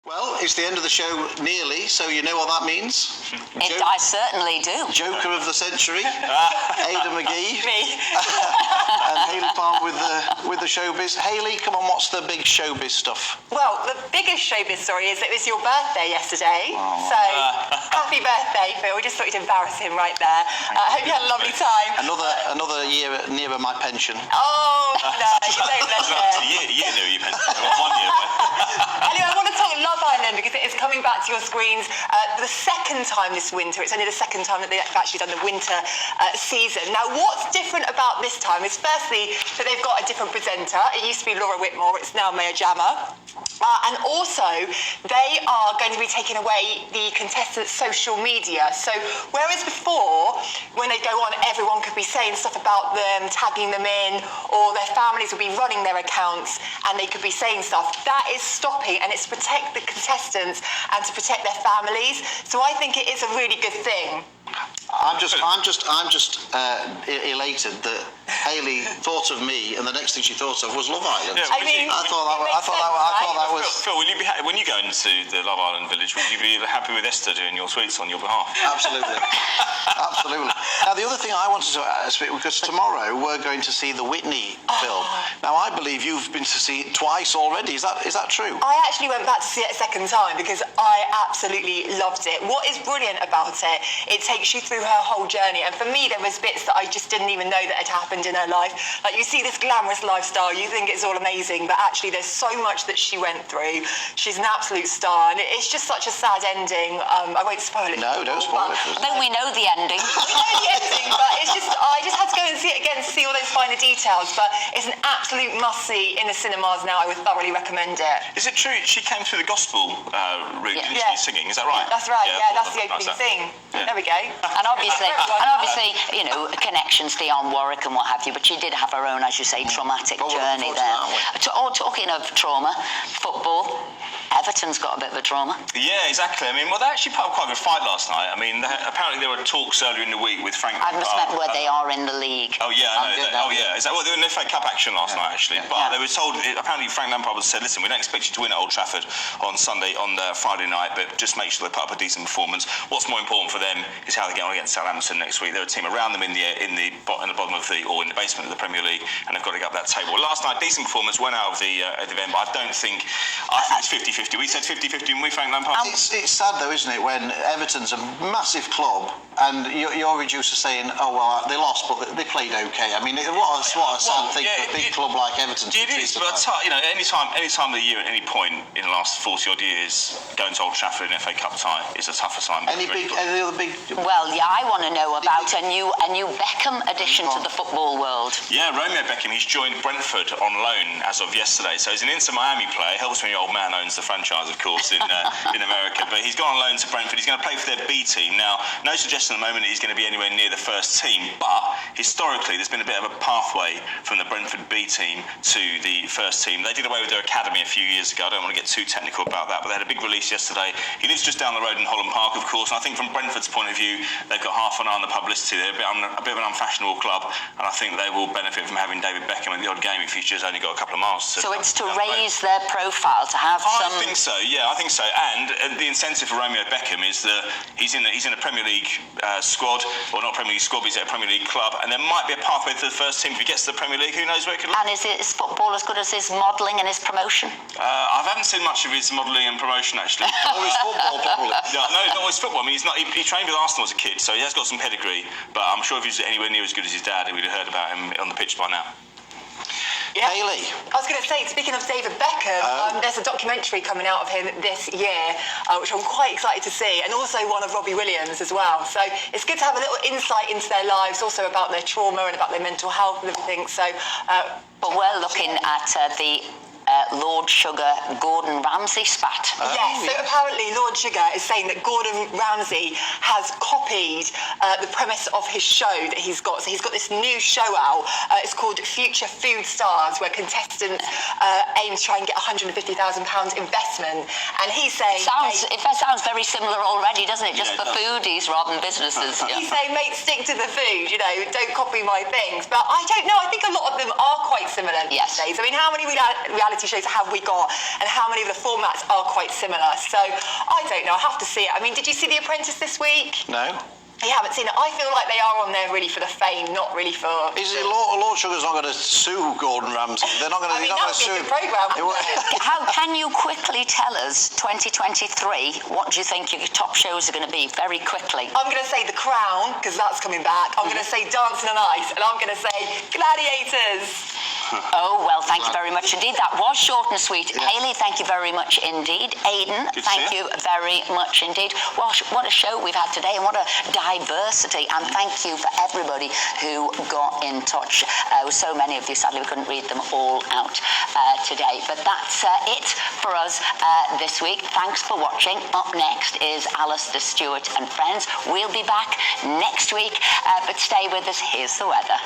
Well, it's the end of the show nearly, so you know what that means. I certainly do. Joker of the century, Ada McGee, and Hayley Palmer with the Showbiz. Hayley, come on, what's the big Showbiz stuff? Well, the biggest Showbiz story is it was your birthday yesterday. So, happy birthday, Phil. We just thought you'd embarrass him right there. I hope you had a lovely time. Another year nearer my pension. Oh, no, you don't let it. A year nearer your pension. 1 year. Anyway, I want to talk Love Island because it is coming back to your screens the second time this winter. It's only the second time that they've actually done the winter season. Now, what's different about this time is firstly that they've got a different presenter. It used to be Laura Whitmore, it's now Maya Jama. And also, they are going to be taking away the contestants' social media. So, whereas before, when they go on, everyone could be saying stuff about them, tagging them in, or their families would be running their accounts, and they could be saying stuff. That is stopping, and it's to protect the contestants and to protect their families. So, I think it is a really good thing. I'm just elated that Hayley thought of me, and the next thing she thought of was Love Island. Yeah, I thought that was. Phil, will you be when you go into the Love Island village? Will you be happy with Esther doing your sweets on your behalf? Absolutely, absolutely. Now, the other thing I wanted to ask, because tomorrow we're going to see the Whitney film. Now, I believe you've been to see it twice already. Is that true? I actually went back to see it a second time because I absolutely loved it. What is brilliant about it, it takes you through her whole journey. And for me, there was bits that I just didn't even know that had happened in her life. Like, you see this glamorous lifestyle, you think it's all amazing, but actually there's so much that she went through. She's an absolute star, and it's just such a sad ending. I won't spoil it. No, don't spoil it. Then we know the ending. We know the ending, but it's just, I just had to go and see it again to see all those finer details. But it's an absolute must-see in the cinemas now. I would thoroughly recommend it. Is it true she came through the gospel route, didn't she, singing? Is that right? That's right, yeah, that's the opening thing. Yeah. There we go. And obviously, you know, connections to Jan Warwick and what have you, but she did have her own, as you say, traumatic journey there. Talking of trauma, football, Everton's got a bit of a trauma. Yeah, exactly. I mean, well, they actually put up quite a good fight last night. I mean, apparently there were talks earlier in the week with Frank I must admit where they are in the league. Oh, yeah, I know. Well, they were in the FA Cup action last night, actually. But they were told, apparently Frank Lampard said, listen, we don't expect you to win at Old Trafford on Friday night, but just make sure they put up a decent performance. What's more important for them is how they get on against Southampton next week. They're a team around them in the bottom of in the basement of the Premier League, and they've got to get up that table. Well, last night, decent performance, went out of the event, but I think it's 50-50. We said 50-50, didn't we, Frank Lampard? It's sad, though, isn't it, when Everton's a massive club and your reducer saying, oh, well, they lost, but they played okay. I mean, what a sad thing for a big club like Everton to be treated but you know, any time of the year, at any point in the last 40-odd years, going to Old Trafford in FA Cup tie is a tough assignment. Any other big... Well, yeah, I want to know about a new Beckham addition to the football world. Yeah, Romeo Beckham, he's joined Brentford on loan as of yesterday. So he's an Inter Miami player. Helps when your old man owns the franchise, of course, in America. But he's gone on loan to Brentford. He's going to play for their B team. Now, no suggestion at the moment that he's going to be anywhere near the first team. But historically, there's been a bit of a pathway from the Brentford B team to the first team. They did away with their academy a few years ago. I don't want to get too technical about that, but they had a big release yesterday. He lives just down the road in Holland Park, of course. And I think from Brentford's point of view, they've got half an eye on the publicity. They're a bit of an unfashionable club, and I think they will benefit from having David Beckham in the odd game if he's just only got a couple of miles to... So it's to raise their profile, to have some... I think so, yeah, I think so. And the incentive for Romeo Beckham is that he's in a Premier League squad, or not Premier League squad, but he's at a Premier League club, and there might be a pathway to the first team if he gets to the Premier League. Who knows where it could lead? And is football as good as his modelling and his promotion? I haven't seen much of his modelling and promotion, actually. Or his football, probably. No, not his football. I mean, he trained with Arsenal as a kid, so he has got some pedigree, but I'm sure if he was anywhere near as good as his dad, we'd have heard about him on the pitch by now. Yeah. Hayley. I was going to say, speaking of David Beckham, there's a documentary coming out of him this year, which I'm quite excited to see, and also one of Robbie Williams as well. So it's good to have a little insight into their lives, also about their trauma and about their mental health and everything. So, but we're looking at the Lord Sugar Gordon Ramsay spat. Yes, so apparently Lord Sugar is saying that Gordon Ramsay has copied the premise of his show that he's got. So he's got this new show out. It's called Future Food Stars, where contestants aim to try and get £150,000 investment. And he's saying... That sounds very similar already, doesn't it? Just for foodies rather than businesses. He's saying, mate, stick to the food, you know, don't copy my things. But I don't know, I think a lot of them are quite similar these days. I mean, how many reality reality shows have we got, and how many of the formats are quite similar. So I don't know. I have to see it. I mean, did you see The Apprentice this week? No. You haven't seen it. I feel like they are on there really for the fame, not really for. Is it Lord Sugar's not going to sue Gordon Ramsay? They're not going to. I mean, they're not that going to would be sue a good programme, wouldn't it? How can you quickly tell us 2023? What do you think your top shows are going to be? Very quickly. I'm going to say The Crown, because that's coming back. I'm going to say Dancing on Ice, and I'm going to say Gladiators. Oh, well, thank you very much indeed. That was short and sweet. Yeah. Hayley, thank you very much indeed. Aidan, Good to thank see you very much indeed. Well, what a show we've had today, and what a diversity. And thank you for everybody who got in touch. So many of you, sadly, we couldn't read them all out today. But that's it for us this week. Thanks for watching. Up next is Alistair Stewart and friends. We'll be back next week, but stay with us. Here's the weather.